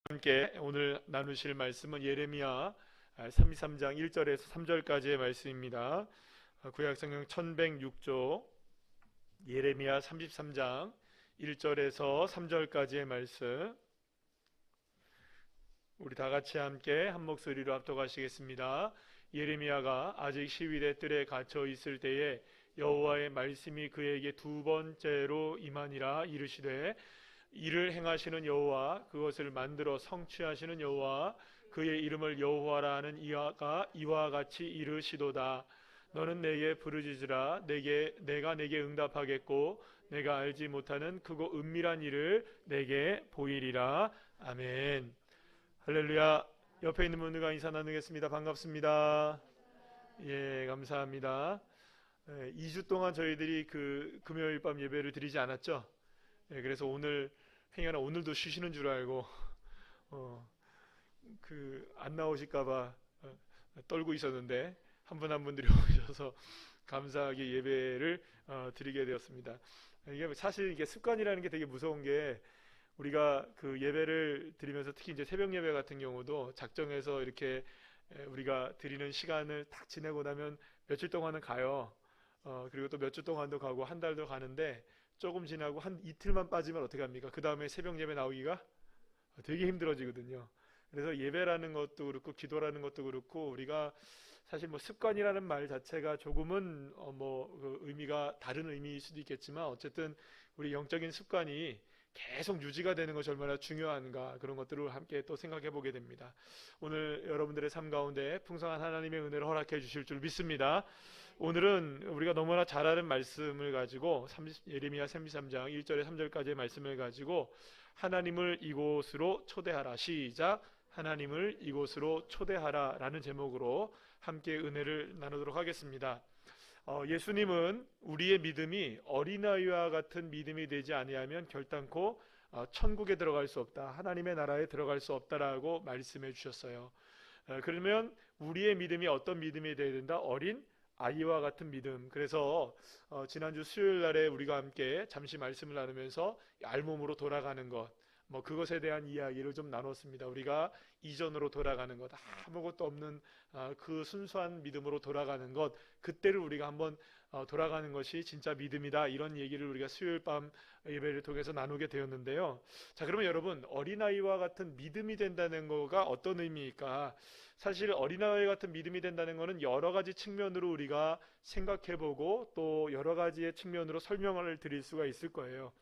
함께 오늘 나누실 말씀은 예레미야 33장 1절에서 3절까지의 말씀입니다. 구약성경 1106조 예레미야 33장 1절에서 3절까지의 말씀, 우리 다 같이 함께 한 목소리로 합독하시겠습니다. 예레미야가 아직 시위대 뜰에 갇혀 있을 때에 여호와의 말씀이 그에게 두 번째로 임하니라. 이르시되 이를 행하시는 여호와, 그것을 만들어 성취하시는 여호와, 그의 이름을 여호와라 하는 이가 이와 같이 이르시도다. 너는 내게 부르짖으라. 내가 내게 응답하겠고 내가 알지 못하는 크고 은밀한 일을 내게 보이리라. 아멘. 할렐루야. 옆에 있는 분들과 인사 나누겠습니다. 반갑습니다. 예, 감사합니다. 2주 동안 저희들이 금요일 밤 예배를 드리지 않았죠. 예, 그래서 오늘 행여나 오늘도 쉬시는 줄 알고 안 나오실까봐 떨고 있었는데 한 분 한 분 들어오셔서 감사하게 예배를 드리게 되었습니다. 이게 사실 이게 습관이라는 게 되게 무서운 게, 우리가 그 예배를 드리면서 특히 이제 새벽 예배 같은 경우도 작정해서 이렇게 우리가 드리는 시간을 딱 지내고 나면 며칠 동안은 가요. 그리고 또 몇 주 동안도 가고 한 달도 가는데, 조금 지나고 한 이틀만 빠지면 어떻게 합니까? 그 다음에 새벽 예배 나오기가 되게 힘들어지거든요. 그래서 예배라는 것도 그렇고 기도라는 것도 그렇고, 우리가 사실 뭐 습관이라는 말 자체가 조금은 그 의미가 다른 의미일 수도 있겠지만, 어쨌든 우리 영적인 습관이 계속 유지가 되는 것이 얼마나 중요한가, 그런 것들을 함께 또 생각해 보게 됩니다. 오늘 여러분들의 삶 가운데 풍성한 하나님의 은혜를 허락해 주실 줄 믿습니다. 오늘은 우리가 너무나 잘 아는 말씀을 가지고 예레미야 33장 1절에 3절까지의 말씀을 가지고 하나님을 이곳으로 초대하라, 시작, 하나님을 이곳으로 초대하라 라는 제목으로 함께 은혜를 나누도록 하겠습니다. 예수님은 우리의 믿음이 어린아이와 같은 믿음이 되지 아니하면 결단코 천국에 들어갈 수 없다, 하나님의 나라에 들어갈 수 없다라고 말씀해 주셨어요. 그러면 우리의 믿음이 어떤 믿음이 되어야 된다? 어린 아이와 같은 믿음. 그래서 지난주 수요일 날에 우리가 함께 잠시 말씀을 나누면서 알몸으로 돌아가는 것, 그것에 대한 이야기를 좀 나눴습니다. 우리가 이전으로 돌아가는 것, 아무것도 없는 그 순수한 믿음으로 돌아가는 것, 그때를 우리가 한번 돌아가는 것이 진짜 믿음이다, 이런 얘기를 우리가 수요일 밤 예배를 통해서 나누게 되었는데요. 자, 그러면 여러분, 어린아이와 같은 믿음이 된다는 거가 어떤 의미일까? 사실 어린아이 같은 믿음이 된다는 것은 여러 가지 측면으로 우리가 생각해보고 또 여러 가지의 측면으로 설명을 드릴 수가 있을 거예요.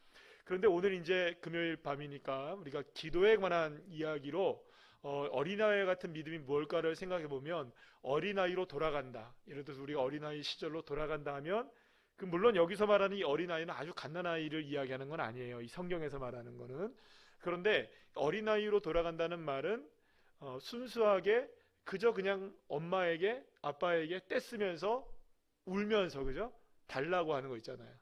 그런데 오늘 이제 금요일 밤이니까 우리가 기도에 관한 이야기로 어린아이 같은 믿음이 뭘까를 생각해 보면, 어린아이로 돌아간다, 예를 들어서 우리가 어린아이 시절로 돌아간다 하면, 물론 여기서 말하는 이 어린아이는 아주 갓난아이를 이야기하는 건 아니에요, 이 성경에서 말하는 거는. 그런데 어린아이로 돌아간다는 말은 순수하게 그저 그냥 엄마에게 아빠에게 떼쓰면서 울면서, 그죠? 달라고 하는 거 있잖아요.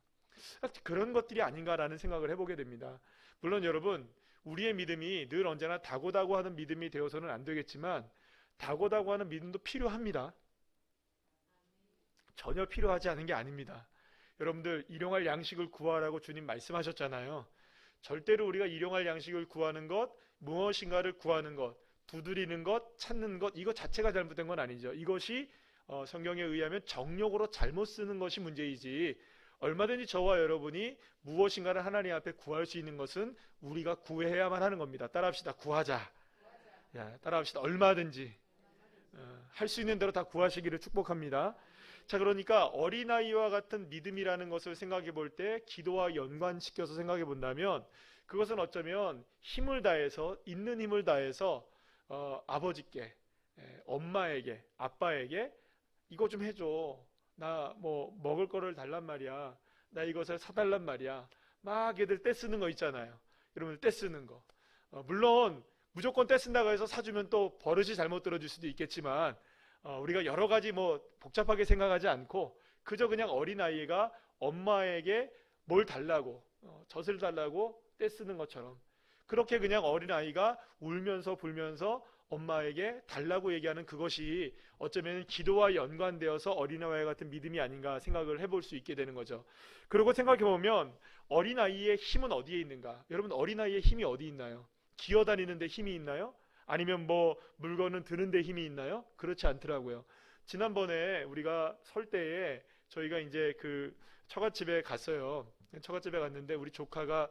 그런 것들이 아닌가라는 생각을 해보게 됩니다. 물론 여러분, 우리의 믿음이 늘 언제나 다고다고 하는 믿음이 되어서는 안 되겠지만, 다고다고 하는 믿음도 필요합니다. 전혀 필요하지 않은 게 아닙니다. 여러분들, 일용할 양식을 구하라고 주님 말씀하셨잖아요. 절대로 우리가 일용할 양식을 구하는 것, 무엇인가를 구하는 것, 두드리는 것, 찾는 것, 이거 자체가 잘못된 건 아니죠. 이것이 성경에 의하면 정욕으로 잘못 쓰는 것이 문제이지, 얼마든지 저와 여러분이 무엇인가를 하나님 앞에 구할 수 있는 것은 우리가 구해야만 하는 겁니다. 따라합시다. 구하자. 야, 따라합시다. 얼마든지 할 수 있는 대로 다 구하시기를 축복합니다. 자, 그러니까 어린아이와 같은 믿음이라는 것을 생각해 볼 때 기도와 연관시켜서 생각해 본다면, 그것은 어쩌면 힘을 다해서, 있는 힘을 다해서 아버지께, 엄마에게, 아빠에게 이거 좀 해줘, 나 먹을 거를 달란 말이야, 나 이것을 사달란 말이야, 막 애들 떼쓰는 거 있잖아요. 여러분들 떼쓰는 거, 물론 무조건 떼쓴다고 해서 사주면 또 버릇이 잘못 들어질 수도 있겠지만, 우리가 여러 가지 복잡하게 생각하지 않고 그저 그냥 어린아이가 엄마에게 뭘 달라고, 젖을 달라고 떼쓰는 것처럼, 그렇게 그냥 어린아이가 울면서 불면서 엄마에게 달라고 얘기하는 그것이 어쩌면 기도와 연관되어서 어린아이와 같은 믿음이 아닌가 생각을 해볼 수 있게 되는 거죠. 그리고 생각해보면 어린아이의 힘은 어디에 있는가? 여러분, 어린아이의 힘이 어디 있나요? 기어다니는 데 힘이 있나요? 아니면 뭐 물건은 드는 데 힘이 있나요? 그렇지 않더라고요. 지난번에 우리가 설 때에 저희가 이제 그 처갓집에 갔어요. 처갓집에 갔는데 우리 조카가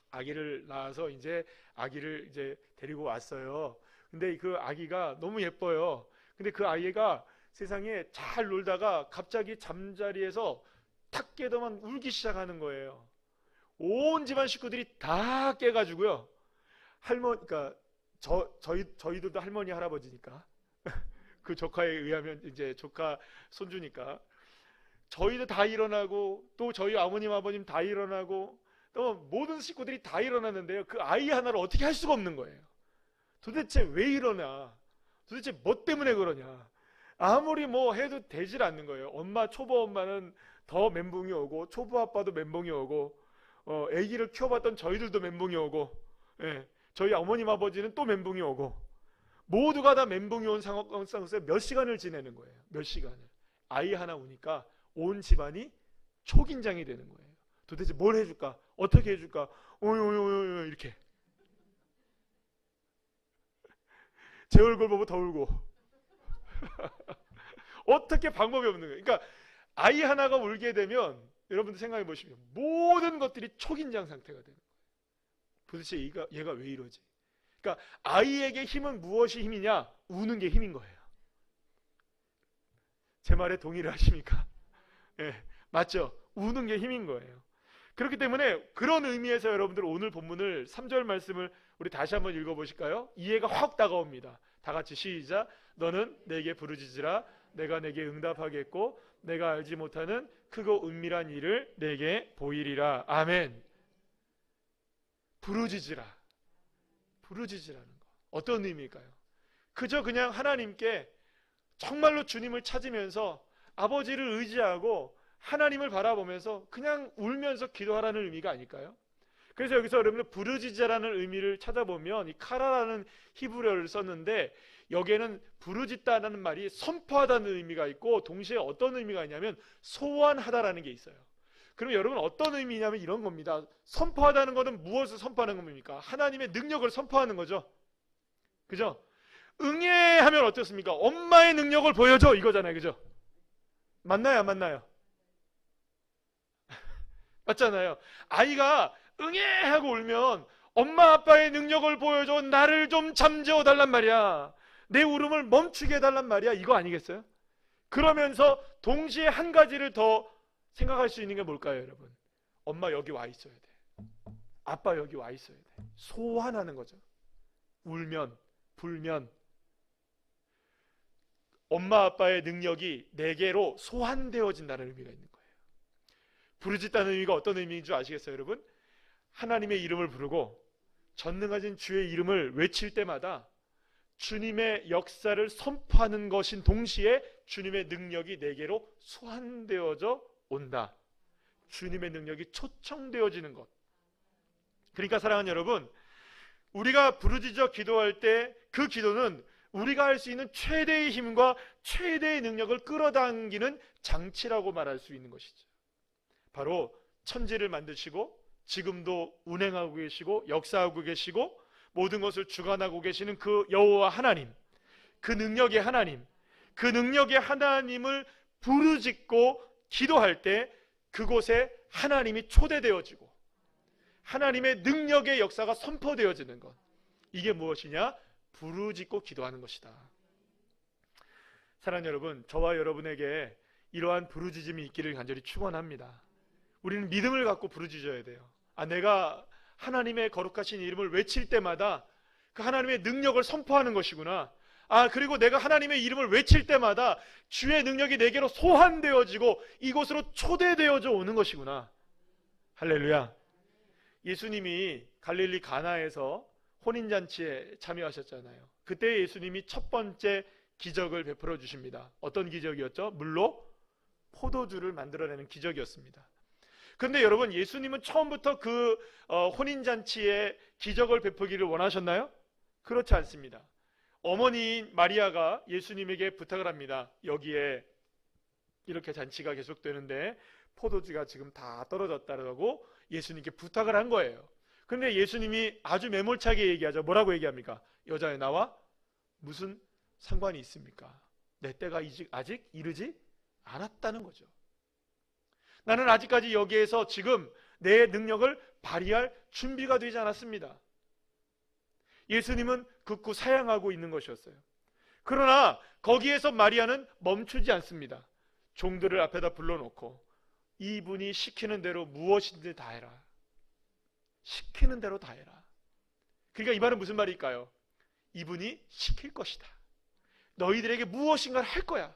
아기를 낳아서 이제 아기를 이제 데리고 왔어요. 근데 그 아기가 너무 예뻐요. 근데 그 아이가 세상에 잘 놀다가 갑자기 잠자리에서 탁 깨더만 울기 시작하는 거예요. 온 집안 식구들이 다 깨가지고요. 그러니까 저희들도 할머니 할아버지니까 그 조카에 의하면 이제 조카 손주니까 저희도 다 일어나고 또 저희 아버님 아버님 다 일어나고 또 모든 식구들이 다 일어났는데요. 그 아이 하나를 어떻게 할 수가 없는 거예요. 도대체 왜 일어나? 도대체 뭐 때문에 그러냐? 아무리 뭐 해도 되질 않는 거예요. 초보 엄마는 더 멘붕이 오고 초보 아빠도 멘붕이 오고 아기를 키워봤던 저희들도 멘붕이 오고 예, 저희 어머님 아버지는 또 멘붕이 오고 모두가 다 멘붕이 온 상황에서 몇 시간을 지내는 거예요. 몇 시간을. 아이 하나 우니까 온 집안이 초긴장이 되는 거예요. 도대체 뭘 해줄까? 어떻게 해줄까? 이렇게 제 얼굴 보고 더 울고 어떻게 방법이 없는 거예요. 그러니까 아이 하나가 울게 되면 여러분들 생각해 보시면 모든 것들이 초긴장 상태가 되는 거예요. 도대체 얘가 왜 이러지? 그러니까 아이에게 힘은 무엇이 힘이냐? 우는 게 힘인 거예요. 제 말에 동의를 하십니까? 예, 맞죠? 우는 게 힘인 거예요. 그렇기 때문에 그런 의미에서 여러분들 오늘 본문을 3절 말씀을 우리 다시 한번 읽어보실까요? 이해가 확 다가옵니다. 다 같이 시작. 너는 내게 부르짖으라. 내가 내게 응답하겠고 내가 알지 못하는 크고 은밀한 일을 내게 보이리라. 아멘. 부르짖으라. 부르짖으라는 거. 어떤 의미일까요? 그저 그냥 하나님께 정말로 주님을 찾으면서 아버지를 의지하고 하나님을 바라보면서 그냥 울면서 기도하라는 의미가 아닐까요? 그래서 여기서 여러분들 부르짖자라는 의미를 찾아보면 이 카라라는 히브리어를 썼는데 여기에는 부르짖다라는 말이 선포하다는 의미가 있고 동시에 어떤 의미가 있냐면 소원하다라는 게 있어요. 그럼 여러분 어떤 의미냐면 이런 겁니다. 선포하다는 것은 무엇을 선포하는 겁니까? 하나님의 능력을 선포하는 거죠. 그죠? 응애하면 어떻습니까? 엄마의 능력을 보여줘 이거잖아요. 그죠? 맞나요? 안 맞나요? 맞잖아요. 아이가 응애하고 울면 엄마 아빠의 능력을 보여줘 나를 좀 잠재워 달란 말이야. 내 울음을 멈추게 해달란 말이야. 이거 아니겠어요? 그러면서 동시에 한 가지를 더 생각할 수 있는 게 뭘까요, 여러분? 엄마 여기 와 있어야 돼. 아빠 여기 와 있어야 돼. 소환하는 거죠. 울면, 불면 엄마 아빠의 능력이 내게로 소환되어진다는 의미가 있는 거예요. 부르짖다는 의미가 어떤 의미인 줄 아시겠어요, 여러분? 하나님의 이름을 부르고 전능하신 주의 이름을 외칠 때마다 주님의 역사를 선포하는 것인 동시에 주님의 능력이 내게로 소환되어져 온다. 주님의 능력이 초청되어지는 것. 그러니까 사랑하는 여러분, 우리가 부르짖어 기도할 때 그 기도는 우리가 할 수 있는 최대의 힘과 최대의 능력을 끌어당기는 장치라고 말할 수 있는 것이죠. 바로 천지를 만드시고 지금도 운행하고 계시고 역사하고 계시고 모든 것을 주관하고 계시는 그 여호와 하나님, 그 능력의 하나님, 그 능력의 하나님을 부르짖고 기도할 때 그곳에 하나님이 초대되어지고 하나님의 능력의 역사가 선포되어지는 것. 이게 무엇이냐? 부르짖고 기도하는 것이다. 사랑하는 여러분, 저와 여러분에게 이러한 부르짖음이 있기를 간절히 축원합니다. 우리는 믿음을 갖고 부르짖어야 돼요. 내가 하나님의 거룩하신 이름을 외칠 때마다 그 하나님의 능력을 선포하는 것이구나. 그리고 내가 하나님의 이름을 외칠 때마다 주의 능력이 내게로 소환되어지고 이곳으로 초대되어져 오는 것이구나. 할렐루야. 예수님이 갈릴리 가나에서 혼인잔치에 참여하셨잖아요. 그때 예수님이 첫 번째 기적을 베풀어 주십니다. 어떤 기적이었죠? 물로 포도주를 만들어내는 기적이었습니다. 그런데 여러분, 예수님은 처음부터 그 혼인잔치에 기적을 베푸기를 원하셨나요? 그렇지 않습니다. 어머니인 마리아가 예수님에게 부탁을 합니다. 여기에 이렇게 잔치가 계속되는데 포도주가 지금 다 떨어졌다라고 예수님께 부탁을 한 거예요. 근데 예수님이 아주 매몰차게 얘기하죠. 뭐라고 얘기합니까? 여자여, 나와 무슨 상관이 있습니까? 내 때가 아직 이르지 않았다는 거죠. 나는 아직까지 여기에서 지금 내 능력을 발휘할 준비가 되지 않았습니다. 예수님은 극구 사양하고 있는 것이었어요. 그러나 거기에서 마리아는 멈추지 않습니다. 종들을 앞에다 불러놓고 이분이 시키는 대로 무엇이든지 다 해라. 시키는 대로 다 해라. 그러니까 이 말은 무슨 말일까요? 이분이 시킬 것이다. 너희들에게 무엇인가를 할 거야.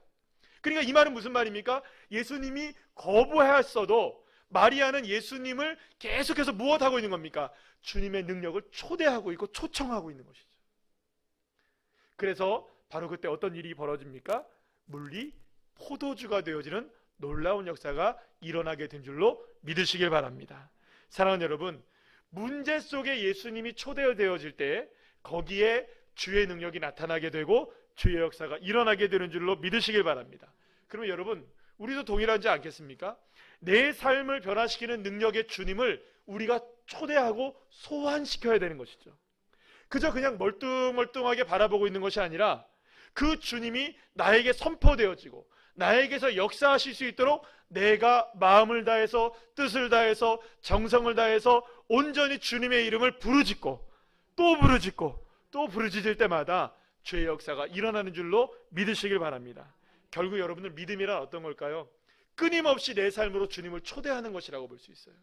그러니까 이 말은 무슨 말입니까? 예수님이 거부했어도 마리아는 예수님을 계속해서 무엇하고 있는 겁니까? 주님의 능력을 초대하고 있고 초청하고 있는 것이죠. 그래서 바로 그때 어떤 일이 벌어집니까? 물리 포도주가 되어지는 놀라운 역사가 일어나게 된 줄로 믿으시길 바랍니다. 사랑하는 여러분, 문제 속에 예수님이 초대되어질 때 거기에 주의 능력이 나타나게 되고 주의 역사가 일어나게 되는 줄로 믿으시길 바랍니다. 그러면 여러분, 우리도 동일하지 않겠습니까? 내 삶을 변화시키는 능력의 주님을 우리가 초대하고 소환시켜야 되는 것이죠. 그저 그냥 멀뚱멀뚱하게 바라보고 있는 것이 아니라 그 주님이 나에게 선포되어지고 나에게서 역사하실 수 있도록 내가 마음을 다해서 뜻을 다해서 정성을 다해서 온전히 주님의 이름을 부르짖고 또 부르짖고 또 부르짖을 때마다 주의 역사가 일어나는 줄로 믿으시길 바랍니다. 결국 여러분들 믿음이란 어떤 걸까요? 끊임없이 내 삶으로 주님을 초대하는 것이라고 볼 수 있어요.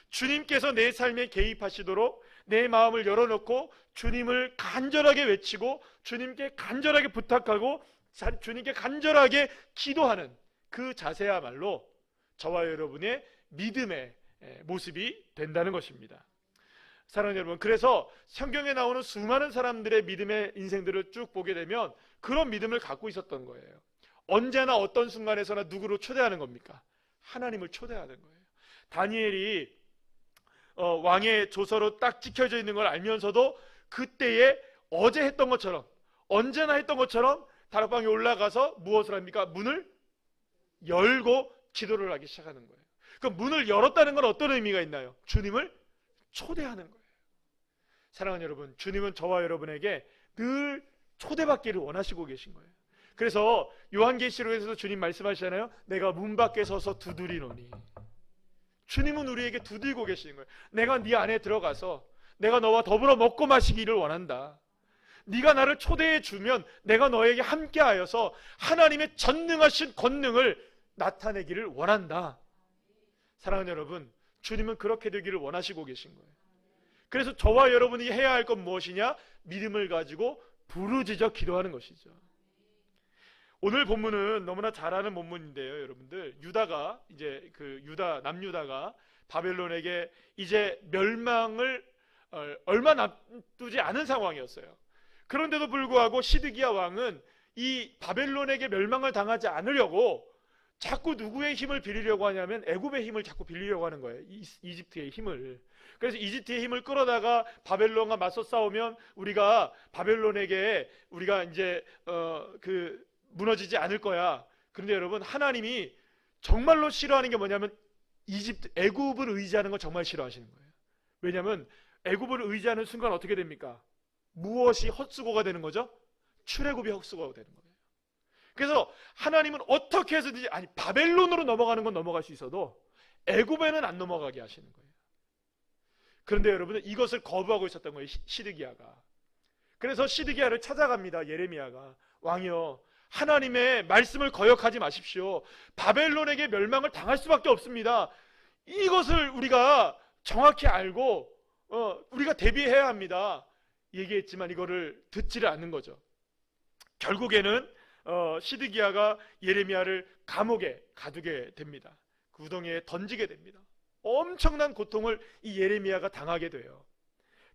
주님께서 내 삶에 개입하시도록 내 마음을 열어놓고 주님을 간절하게 외치고 주님께 간절하게 부탁하고 주님께 간절하게 기도하는 그 자세야말로 저와 여러분의 믿음의 모습이 된다는 것입니다. 사랑하는 여러분, 그래서 성경에 나오는 수많은 사람들의 믿음의 인생들을 쭉 보게 되면 그런 믿음을 갖고 있었던 거예요. 언제나 어떤 순간에서나 누구를 초대하는 겁니까? 하나님을 초대하는 거예요. 다니엘이 왕의 조서로 딱 찍혀져 있는 걸 알면서도 그때에 어제 했던 것처럼 언제나 했던 것처럼 다락방에 올라가서 무엇을 합니까? 문을 열고 기도를 하기 시작하는 거예요. 그 문을 열었다는 건 어떤 의미가 있나요? 주님을 초대하는 거예요. 사랑하는 여러분, 주님은 저와 여러분에게 늘 초대받기를 원하시고 계신 거예요. 그래서 요한계시록에서도 주님 말씀하시잖아요. 내가 문 밖에 서서 두드리노니. 주님은 우리에게 두들고 계시는 거예요. 내가 네 안에 들어가서 내가 너와 더불어 먹고 마시기를 원한다. 네가 나를 초대해 주면 내가 너에게 함께하여서 하나님의 전능하신 권능을 나타내기를 원한다. 사랑하는 여러분, 주님은 그렇게 되기를 원하시고 계신 거예요. 그래서 저와 여러분이 해야 할 건 무엇이냐? 믿음을 가지고 부르짖어 기도하는 것이죠. 오늘 본문은 너무나 잘 아는 본문인데요, 여러분들. 유다가 이제 남유다가 바벨론에게 이제 멸망을 얼마 남두지 않은 상황이었어요. 그런데도 불구하고 시드기야 왕은 이 바벨론에게 멸망을 당하지 않으려고 자꾸 누구의 힘을 빌리려고 하냐면 애굽의 힘을 자꾸 빌리려고 하는 거예요. 이집트의 힘을. 그래서 이집트의 힘을 끌어다가 바벨론과 맞서 싸우면 우리가 바벨론에게 우리가 이제 무너지지 않을 거야. 그런데 여러분, 하나님이 정말로 싫어하는 게 뭐냐면 애굽을 의지하는 걸 정말 싫어하시는 거예요. 왜냐하면 애굽을 의지하는 순간 어떻게 됩니까? 무엇이 헛수고가 되는 거죠? 출애굽이 헛수고가 되는 거예요. 그래서 하나님은 어떻게 해서든지 바벨론으로 넘어가는 건 넘어갈 수 있어도 애굽에는 안 넘어가게 하시는 거예요. 그런데 여러분은 이것을 거부하고 있었던 거예요, 시드기야가. 그래서 시드기야를 찾아갑니다, 예레미야가. 왕이여, 하나님의 말씀을 거역하지 마십시오. 바벨론에게 멸망을 당할 수밖에 없습니다. 이것을 우리가 정확히 알고 우리가 대비해야 합니다. 얘기했지만 이거를 듣지를 않는 거죠. 결국에는 시드기야가 예레미야를 감옥에 가두게 됩니다. 그 우동에 던지게 됩니다. 엄청난 고통을 이 예레미야가 당하게 돼요.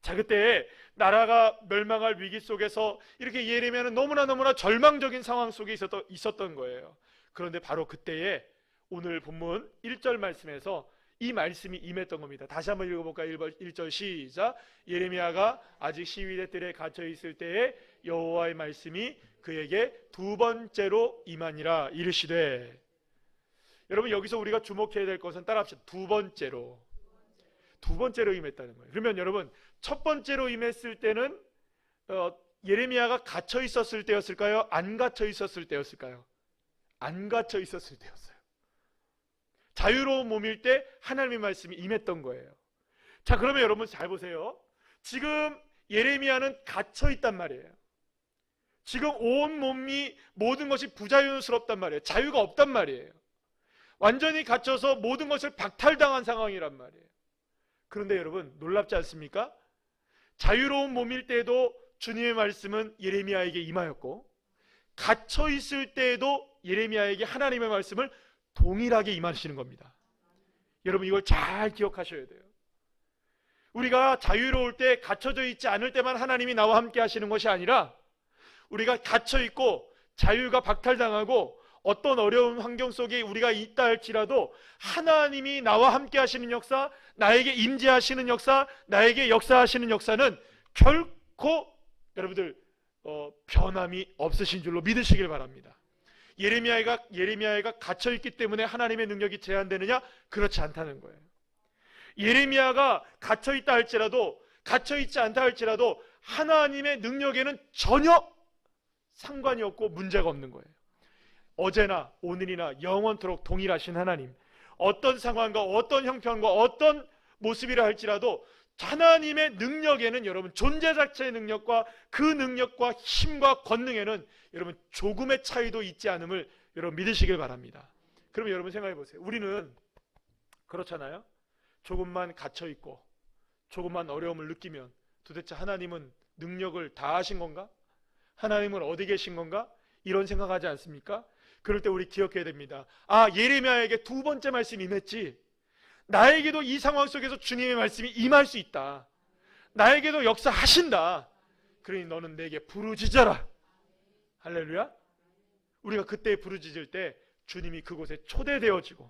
자, 그때 나라가 멸망할 위기 속에서 이렇게 예레미야는 너무나 절망적인 상황 속에 있었던 거예요. 그런데 바로 그때에 오늘 본문 1절 말씀에서 이 말씀이 임했던 겁니다. 다시 한번 읽어볼까요? 1절 시작. 예레미야가 아직 시위대 뜰에 갇혀 있을 때에 여호와의 말씀이 그에게 두 번째로 임하니라. 이르시되. 여러분, 여기서 우리가 주목해야 될 것은 따라합시다. 두 번째로. 두 번째로 임했다는 거예요. 그러면 여러분, 첫 번째로 임했을 때는 예레미야가 갇혀 있었을 때였을까요? 안 갇혀 있었을 때였을까요? 안 갇혀 있었을 때였어요. 자유로운 몸일 때 하나님의 말씀이 임했던 거예요. 자, 그러면 여러분 잘 보세요. 지금 예레미야는 갇혀 있단 말이에요. 지금 온 몸이 모든 것이 부자연스럽단 말이에요. 자유가 없단 말이에요. 완전히 갇혀서 모든 것을 박탈당한 상황이란 말이에요. 그런데 여러분, 놀랍지 않습니까? 자유로운 몸일 때에도 주님의 말씀은 예레미야에게 임하였고, 갇혀 있을 때에도 예레미야에게 하나님의 말씀을 동일하게 임하시는 겁니다. 여러분, 이걸 잘 기억하셔야 돼요. 우리가 자유로울 때, 갇혀져 있지 않을 때만 하나님이 나와 함께 하시는 것이 아니라, 우리가 갇혀 있고 자유가 박탈당하고 어떤 어려운 환경 속에 우리가 있다 할지라도 하나님이 나와 함께 하시는 역사, 나에게 임재하시는 역사, 나에게 역사하시는 역사는 결코 여러분들 변함이 없으신 줄로 믿으시길 바랍니다. 예레미야가 갇혀 있기 때문에 하나님의 능력이 제한되느냐? 그렇지 않다는 거예요. 예레미야가 갇혀 있다 할지라도, 갇혀 있지 않다 할지라도 하나님의 능력에는 전혀 상관이 없고 문제가 없는 거예요. 어제나 오늘이나 영원토록 동일하신 하나님, 어떤 상황과 어떤 형편과 어떤 모습이라 할지라도 하나님의 능력에는, 여러분, 존재 자체의 능력과 그 능력과 힘과 권능에는 여러분 조금의 차이도 있지 않음을 여러분 믿으시길 바랍니다. 그러면 여러분 생각해 보세요. 우리는 그렇잖아요. 조금만 갇혀 있고 조금만 어려움을 느끼면 도대체 하나님은 능력을 다 하신 건가? 하나님은 어디 계신 건가? 이런 생각하지 않습니까? 그럴 때 우리 기억해야 됩니다. 아, 예레미야에게 두 번째 말씀이 임했지, 나에게도 이 상황 속에서 주님의 말씀이 임할 수 있다. 나에게도 역사하신다. 그러니 너는 내게 부르짖어라. 할렐루야. 우리가 그때 부르짖을 때 주님이 그곳에 초대되어지고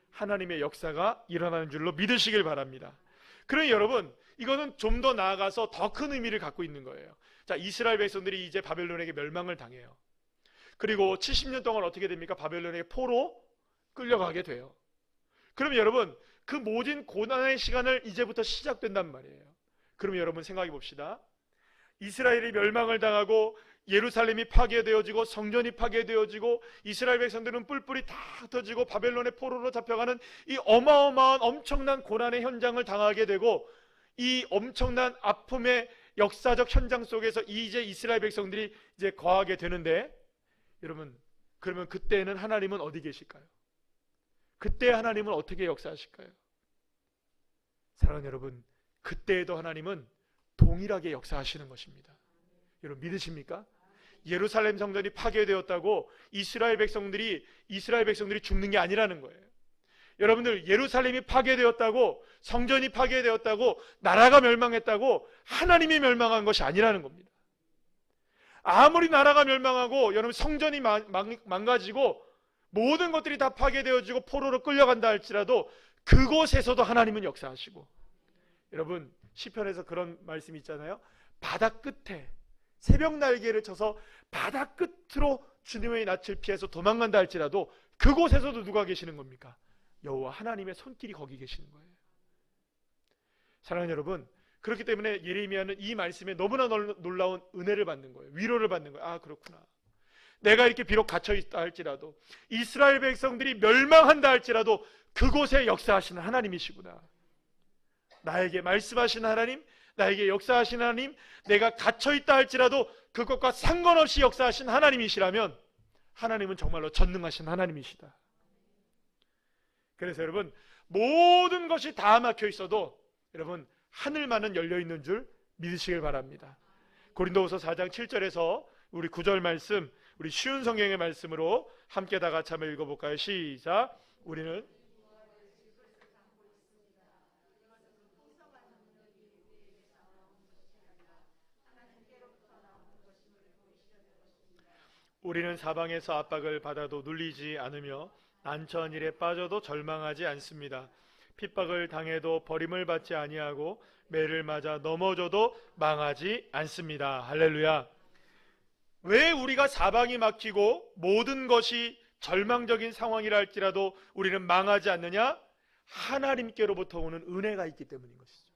하나님의 역사가 일어나는 줄로 믿으시길 바랍니다. 그러니 여러분, 이거는 좀 더 나아가서 더 큰 의미를 갖고 있는 거예요. 자, 이스라엘 백성들이 이제 바벨론에게 멸망을 당해요. 그리고 70년 동안 어떻게 됩니까? 바벨론에게 포로 끌려가게 돼요. 그럼 여러분, 그 모든 고난의 시간을 이제부터 시작된단 말이에요. 그럼 여러분 생각해 봅시다. 이스라엘이 멸망을 당하고 예루살렘이 파괴되어지고 성전이 파괴되어지고 이스라엘 백성들은 뿔뿔이 다 흩어지고 바벨론의 포로로 잡혀가는 이 어마어마한 엄청난 고난의 현장을 당하게 되고, 이 엄청난 아픔의 역사적 현장 속에서 이제 이스라엘 백성들이 이제 거하게 되는데, 여러분, 그러면 그때는 하나님은 어디 계실까요? 그때 하나님은 어떻게 역사하실까요? 사랑하는 여러분, 그때에도 하나님은 동일하게 역사하시는 것입니다. 여러분 믿으십니까? 예루살렘 성전이 파괴되었다고 이스라엘 백성들이 죽는 게 아니라는 거예요. 여러분들, 예루살렘이 파괴되었다고, 성전이 파괴되었다고, 나라가 멸망했다고 하나님이 멸망한 것이 아니라는 겁니다. 아무리 나라가 멸망하고 여러분 성전이 망가지고 모든 것들이 다 파괴되어지고 포로로 끌려간다 할지라도 그곳에서도 하나님은 역사하시고, 여러분 시편에서 그런 말씀이 있잖아요. 바다 끝에 새벽 날개를 쳐서 바다 끝으로 주님의 낯을 피해서 도망간다 할지라도 그곳에서도 누가 계시는 겁니까? 여호와 하나님의 손길이 거기 계시는 거예요. 사랑하는 여러분, 그렇기 때문에 예레미야는 이 말씀에 너무나 놀라운 은혜를 받는 거예요. 위로를 받는 거예요. 아, 그렇구나. 내가 이렇게 비록 갇혀 있다 할지라도, 이스라엘 백성들이 멸망한다 할지라도 그곳에 역사하시는 하나님이시구나. 나에게 말씀하시는 하나님, 나에게 역사하시는 하나님, 내가 갇혀 있다 할지라도 그것과 상관없이 역사하신 하나님이시라면 하나님은 정말로 전능하신 하나님이시다. 그래서 여러분, 모든 것이 다 막혀 있어도 여러분 하늘만은 열려 있는 줄 믿으시길 바랍니다. 고린도후서 4장 7절에서 우리 9절 말씀, 우리 쉬운 성경의 말씀으로 함께 다 같이 한번 읽어볼까요? 시작. 우리는 사방에서 압박을 받아도 눌리지 않으며 난처한 일에 빠져도 절망하지 않습니다. 핍박을 당해도 버림을 받지 아니하고 매를 맞아 넘어져도 망하지 않습니다. 할렐루야. 왜 우리가 사방이 막히고 모든 것이 절망적인 상황이라 할지라도 우리는 망하지 않느냐? 하나님께로부터 오는 은혜가 있기 때문인 것이죠.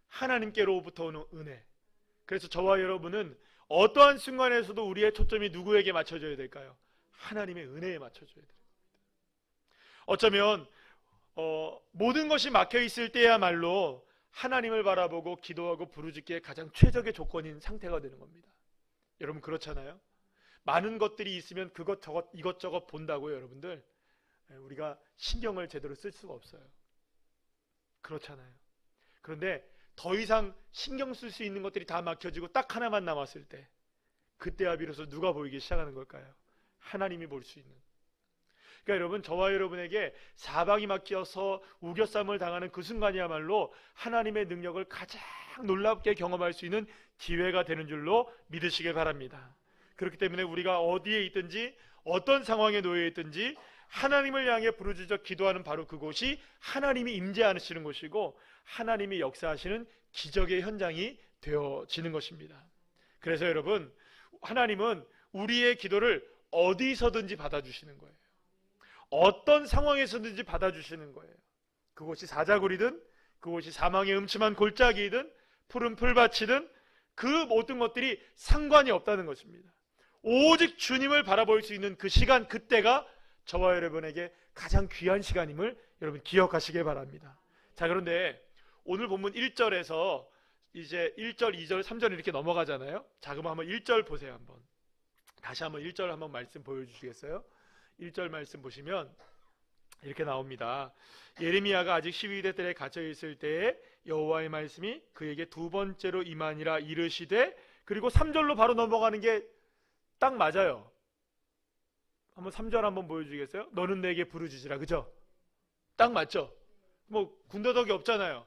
하나님께로부터 오는 은혜. 그래서 저와 여러분은 어떠한 순간에서도 우리의 초점이 누구에게 맞춰져야 될까요? 하나님의 은혜에 맞춰져야 돼요. 어쩌면 모든 것이 막혀 있을 때야말로 하나님을 바라보고 기도하고 부르짖기에 가장 최적의 조건인 상태가 되는 겁니다. 여러분 그렇잖아요? 많은 것들이 있으면 그것저것 이것저것 본다고요, 여러분들. 우리가 신경을 제대로 쓸 수가 없어요. 그렇잖아요. 그런데 더 이상 신경 쓸 수 있는 것들이 다 막혀지고 딱 하나만 남았을 때, 그때야 비로소 누가 보이기 시작하는 걸까요? 하나님이 볼 수 있는. 그러니까 여러분, 저와 여러분에게 사방이 막혀서 우겨쌈을 당하는 그 순간이야말로 하나님의 능력을 가장 놀랍게 경험할 수 있는 기회가 되는 줄로 믿으시길 바랍니다. 그렇기 때문에 우리가 어디에 있든지 어떤 상황에 놓여 있든지 하나님을 향해 부르짖어 기도하는 바로 그곳이 하나님이 임재하시는 곳이고 하나님이 역사하시는 기적의 현장이 되어지는 것입니다. 그래서 여러분, 하나님은 우리의 기도를 어디서든지 받아주시는 거예요. 어떤 상황에서든지 받아주시는 거예요. 그곳이 사자굴이든 그곳이 사망의 음침한 골짜기이든 푸른 풀밭이든 그 모든 것들이 상관이 없다는 것입니다. 오직 주님을 바라볼 수 있는 그 시간, 그때가 저와 여러분에게 가장 귀한 시간임을 여러분 기억하시길 바랍니다. 자, 그런데 오늘 본문 1절에서 이제 1절, 2절, 3절 이렇게 넘어가잖아요. 자, 그럼 한번 1절 보세요. 한번 다시 한번 1절 한번 말씀 보여주시겠어요? 1절 말씀 보시면 이렇게 나옵니다. 예레미야가 아직 시위대 뜰에 갇혀 있을 때에 여호와의 말씀이 그에게 두 번째로 임하니라 이르시되, 그리고 3절로 바로 넘어가는 게 딱 맞아요. 한번 3절 한번 보여주시겠어요? 너는 내게 부르짖으라. 그죠? 딱 맞죠? 뭐 군더더기 없잖아요.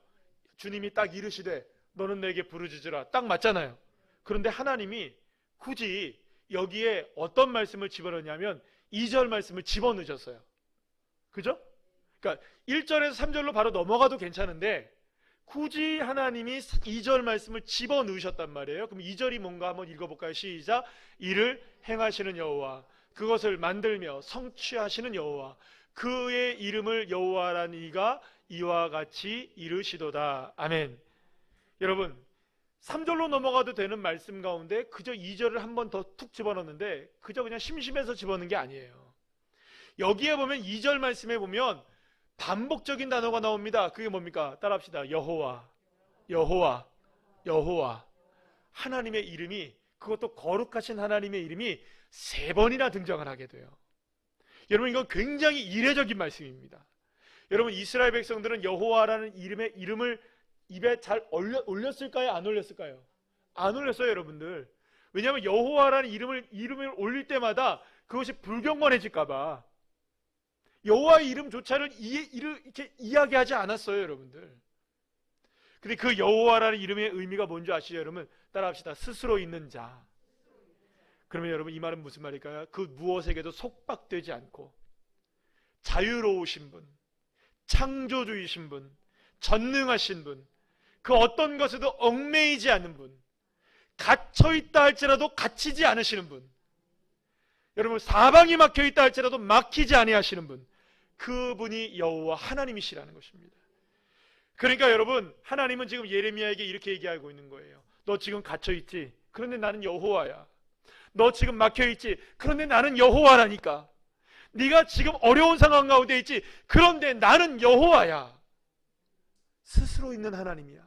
주님이 딱 이르시되 너는 내게 부르짖으라. 딱 맞잖아요. 그런데 하나님이 굳이 여기에 어떤 말씀을 집어넣냐면 2절 말씀을 집어넣으셨어요. 그죠? 그러니까 1절에서 3절로 바로 넘어가도 괜찮은데 굳이 하나님이 2절 말씀을 집어넣으셨단 말이에요. 그럼 2절이 뭔가 한번 읽어볼까요? 시작. 이를 행하시는 여호와, 그것을 만들며 성취하시는 여호와, 그의 이름을 여호와라는 이가 이와 같이 이르시도다. 아멘. 여러분, 3절로 넘어가도 되는 말씀 가운데 그저 2절을 한 번 더 툭 집어넣는데 그저 그냥 심심해서 집어넣는 게 아니에요. 여기에 보면 2절 말씀에 보면 반복적인 단어가 나옵니다. 그게 뭡니까? 따라합시다. 여호와, 여호와, 여호와. 하나님의 이름이, 그것도 거룩하신 하나님의 이름이 3번이나 등장을 하게 돼요. 여러분, 이건 굉장히 이례적인 말씀입니다. 여러분, 이스라엘 백성들은 여호와라는 이름을 입에 잘 올렸을까요? 안 올렸을까요? 안 올렸어요, 여러분들. 왜냐하면 여호와라는 이름을 올릴 때마다 그것이 불경건해질까봐 여호와의 이름조차를 이렇게 이야기하지 않았어요, 여러분들. 근데 그 여호와라는 이름의 의미가 뭔지 아시죠, 여러분? 따라합시다. 스스로 있는 자. 그러면 여러분, 이 말은 무슨 말일까요? 그 무엇에게도 속박되지 않고 자유로우신 분, 창조주이신 분, 전능하신 분, 그 어떤 것에도 얽매이지 않는 분, 갇혀있다 할지라도 갇히지 않으시는 분, 여러분 사방이 막혀있다 할지라도 막히지 아니하시는 분, 그분이 여호와 하나님이시라는 것입니다. 그러니까 여러분, 하나님은 지금 예레미야에게 이렇게 얘기하고 있는 거예요. 너 지금 갇혀있지? 그런데 나는 여호와야. 너 지금 막혀있지? 그런데 나는 여호와라니까. 네가 지금 어려운 상황 가운데 있지? 그런데 나는 여호와야. 스스로 있는 하나님이야.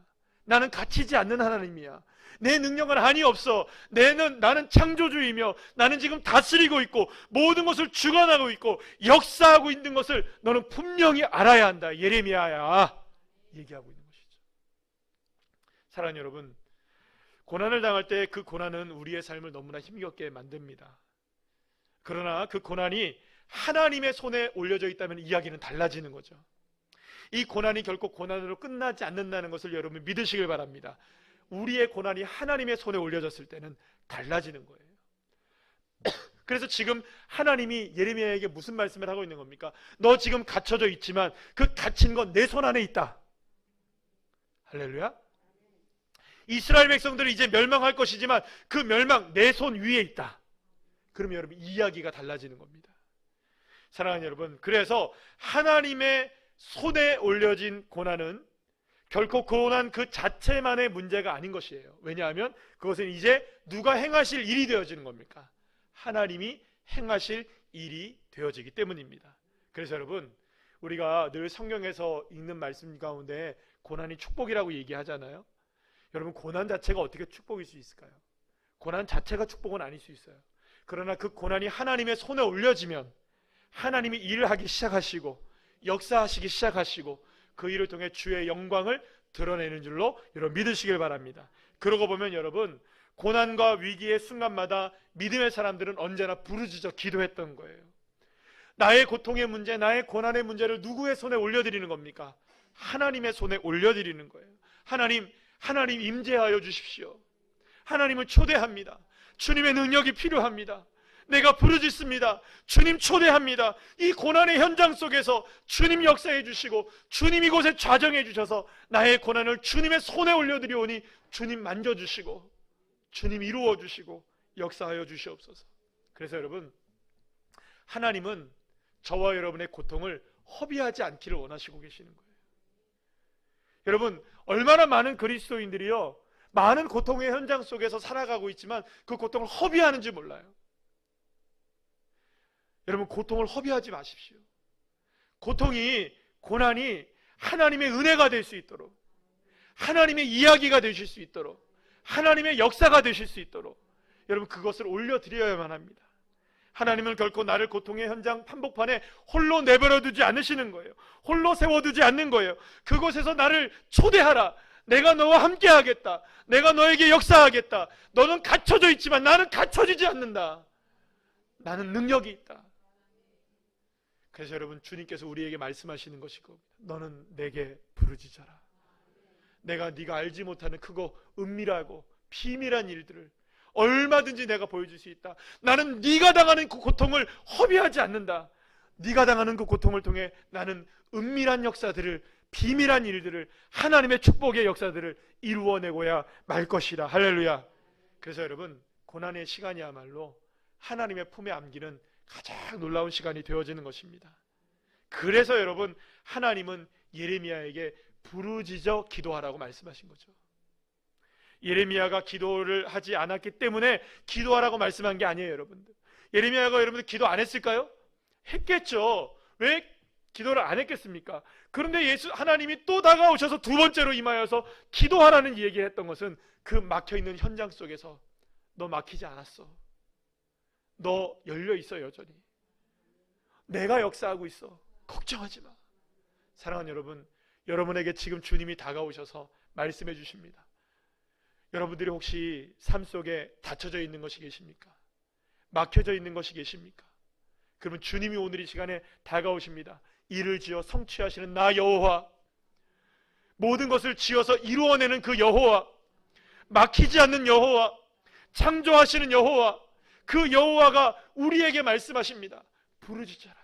나는 갇히지 않는 하나님이야. 내 능력은 한이 없어. 나는 창조주이며 나는 지금 다스리고 있고 모든 것을 주관하고 있고 역사하고 있는 것을 너는 분명히 알아야 한다. 예레미야야. 얘기하고 있는 것이죠. 사랑하는 여러분, 고난을 당할 때 그 고난은 우리의 삶을 너무나 힘겹게 만듭니다. 그러나 그 고난이 하나님의 손에 올려져 있다면 이야기는 달라지는 거죠. 이 고난이 결코 고난으로 끝나지 않는다는 것을 여러분 믿으시길 바랍니다. 우리의 고난이 하나님의 손에 올려졌을 때는 달라지는 거예요. 그래서 지금 하나님이 예레미야에게 무슨 말씀을 하고 있는 겁니까? 너 지금 갇혀져 있지만 그 갇힌 건 내 손 안에 있다. 할렐루야. 이스라엘 백성들이 이제 멸망할 것이지만 그 멸망 내 손 위에 있다. 그러면 여러분 이야기가 달라지는 겁니다. 사랑하는 여러분, 그래서 하나님의 손에 올려진 고난은 결코 고난 그 자체만의 문제가 아닌 것이에요. 왜냐하면 그것은 이제 누가 행하실 일이 되어지는 겁니까? 하나님이 행하실 일이 되어지기 때문입니다. 그래서 여러분, 우리가 늘 성경에서 읽는 말씀 가운데 고난이 축복이라고 얘기하잖아요. 여러분, 고난 자체가 어떻게 축복일 수 있을까요? 고난 자체가 축복은 아닐 수 있어요. 그러나 그 고난이 하나님의 손에 올려지면 하나님이 일을 하기 시작하시고 역사하시기 시작하시고 그 일을 통해 주의 영광을 드러내는 줄로 여러분 믿으시길 바랍니다. 그러고 보면 여러분, 고난과 위기의 순간마다 믿음의 사람들은 언제나 부르짖어 기도했던 거예요. 나의 고통의 문제, 나의 고난의 문제를 누구의 손에 올려드리는 겁니까? 하나님의 손에 올려드리는 거예요. 하나님 임재하여 주십시오. 하나님을 초대합니다. 주님의 능력이 필요합니다. 내가 부르짖습니다. 주님 초대합니다. 이 고난의 현장 속에서 주님 역사해 주시고 주님 이곳에 좌정해 주셔서 나의 고난을 주님의 손에 올려드리오니 주님 만져주시고 주님 이루어 주시고 역사하여 주시옵소서. 그래서 여러분, 하나님은 저와 여러분의 고통을 허비하지 않기를 원하시고 계시는 거예요. 여러분, 얼마나 많은 그리스도인들이요, 많은 고통의 현장 속에서 살아가고 있지만 그 고통을 허비하는지 몰라요. 여러분, 고통을 허비하지 마십시오. 고난이 하나님의 은혜가 될 수 있도록, 하나님의 이야기가 되실 수 있도록, 하나님의 역사가 되실 수 있도록 여러분 그것을 올려드려야만 합니다. 하나님은 결코 나를 고통의 현장 한복판에 홀로 내버려 두지 않으시는 거예요. 홀로 세워두지 않는 거예요. 그곳에서 나를 초대하라. 내가 너와 함께 하겠다. 내가 너에게 역사하겠다. 너는 갇혀져 있지만 나는 갇혀지지 않는다. 나는 능력이 있다. 그래서 여러분, 주님께서 우리에게 말씀하시는 것이고, 너는 내게 부르짖어라. 내가 네가 알지 못하는 크고 은밀하고 비밀한 일들을 얼마든지 내가 보여줄 수 있다. 나는 네가 당하는 그 고통을 허비하지 않는다. 네가 당하는 그 고통을 통해 나는 은밀한 역사들을, 비밀한 일들을, 하나님의 축복의 역사들을 이루어내고야 말 것이다. 할렐루야. 그래서 여러분, 고난의 시간이야말로 하나님의 품에 안기는 가장 놀라운 시간이 되어지는 것입니다. 그래서 여러분, 하나님은 예레미야에게 부르짖어 기도하라고 말씀하신 거죠. 예레미야가 기도를 하지 않았기 때문에 기도하라고 말씀한 게 아니에요, 여러분들. 예레미야가 여러분들 기도 안 했을까요? 했겠죠. 왜 기도를 안 했겠습니까? 그런데 하나님이 또 다가오셔서 두 번째로 임하여서 기도하라는 얘기를 했던 것은 그 막혀있는 현장 속에서 너 막히지 않았어. 너 열려있어, 여전히. 내가 역사하고 있어. 걱정하지 마. 사랑하는 여러분, 여러분에게 지금 주님이 다가오셔서 말씀해 주십니다. 여러분들이 혹시 삶 속에 닫혀져 있는 것이 계십니까? 막혀져 있는 것이 계십니까? 그러면 주님이 오늘 이 시간에 다가오십니다. 이를 지어 성취하시는 나 여호와, 모든 것을 지어서 이루어내는 그 여호와, 막히지 않는 여호와, 창조하시는 여호와, 그 여호와가 우리에게 말씀하십니다. 부르짖어라.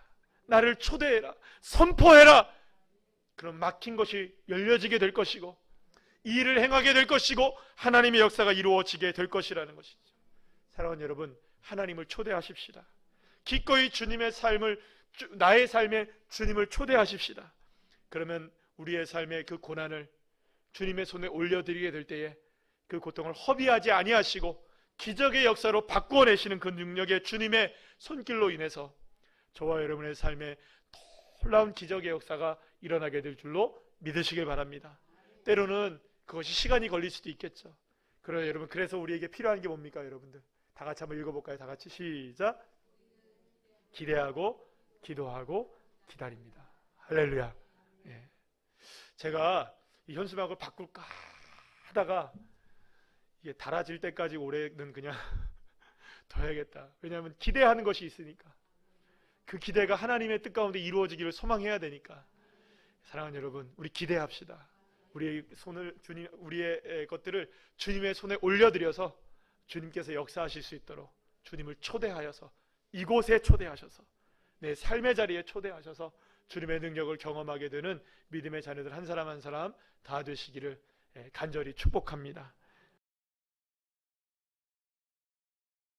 나를 초대해라. 선포해라. 그럼 막힌 것이 열려지게 될 것이고 이 일을 행하게 될 것이고 하나님의 역사가 이루어지게 될 것이라는 것이죠. 사랑하는 여러분, 하나님을 초대하십시다. 기꺼이 나의 삶에 주님을 초대하십시다. 그러면 우리의 삶의 그 고난을 주님의 손에 올려드리게 될 때에 그 고통을 허비하지 아니하시고 기적의 역사로 바꾸어내시는 그 능력의 주님의 손길로 인해서 저와 여러분의 삶에 놀라운 기적의 역사가 일어나게 될 줄로 믿으시길 바랍니다. 때로는 그것이 시간이 걸릴 수도 있겠죠. 그러나 여러분, 그래서 우리에게 필요한 게 뭡니까, 여러분들? 다 같이 한번 읽어볼까요? 다 같이 시작. 기대하고 기도하고 기다립니다. 할렐루야. 예. 제가 이 현수막을 바꿀까 하다가 이게 달아질 때까지 올해는 그냥 둬야겠다. 왜냐하면 기대하는 것이 있으니까. 그 기대가 하나님의 뜻 가운데 이루어지기를 소망해야 되니까. 사랑하는 여러분, 우리 기대합시다. 우리의 것들을 주님의 손에 올려드려서 주님께서 역사하실 수 있도록 주님을 초대하여서 이곳에 초대하셔서 내 삶의 자리에 초대하셔서 주님의 능력을 경험하게 되는 믿음의 자녀들 한 사람 한 사람 다 되시기를 간절히 축복합니다.